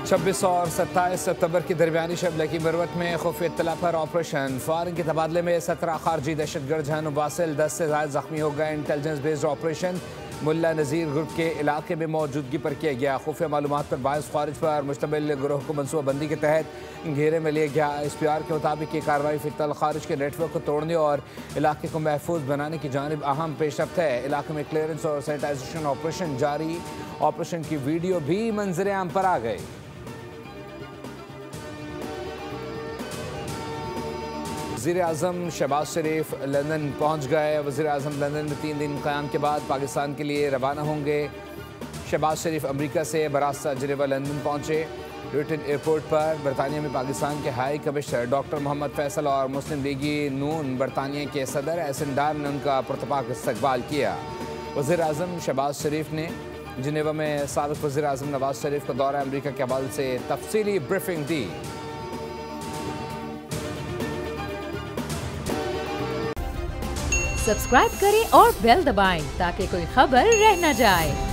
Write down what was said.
26 और 27 सितंबर की दरमियानी शब लकी मरवत में खुफिया इत्तला पर ऑपरेशन फायरिंग के तबादले में 17 खारजी दहशतगर्द जहान वासिल 10 से ज़्यादा जख्मी हो गए। इंटेलिजेंस बेस्ड ऑपरेशन मुल्ला नज़ीर ग्रुप के इलाके में मौजूदगी पर किया गया। खुफिया मालूमात पर बायस खारिज पर मुश्तमिल ग्रोह को मनसूबाबंदी के तहत घेरे में लिया गया। SPR के मुताबिक ये कार्रवाई फितल खारिज के नेटवर्क को तोड़ने और इलाके को महफूज बनाने की जानिब अहम पेशरफ्त है। इलाके में क्लियरेंस और सैनिटाइजेशन ऑपरेशन जारी। ऑपरेशन की वीडियो भी मंजर आम पर आ गई। वज़ीर आज़म शहबाज शरीफ लंदन पहुँच गए। वज़ीर आज़म लंदन में 3 दिन क़याम के बाद पाकिस्तान के लिए रवाना होंगे। शहबाज शरीफ अमरीका से बरास्ता जिनेवा लंदन पहुँचे। ल्यूटन एयरपोर्ट पर बरतानिया में पाकिस्तान के high commissioner doctor Mohammad Faisal और मुस्लिम लीगी नून बरतानिया के सदर एहसन डार ने उनका पुरतपाक इस्तकबाल किया। वज़ीर आज़म शहबाज शरीफ ने जिनेवा में साबिक़ वज़ीर आज़म नवाज शरीफ को दौरा अमरीका के हवाले से तफसीली ब्रीफिंग दी। सब्सक्राइब करें और बेल दबाएं ताकि कोई खबर रह न जाए।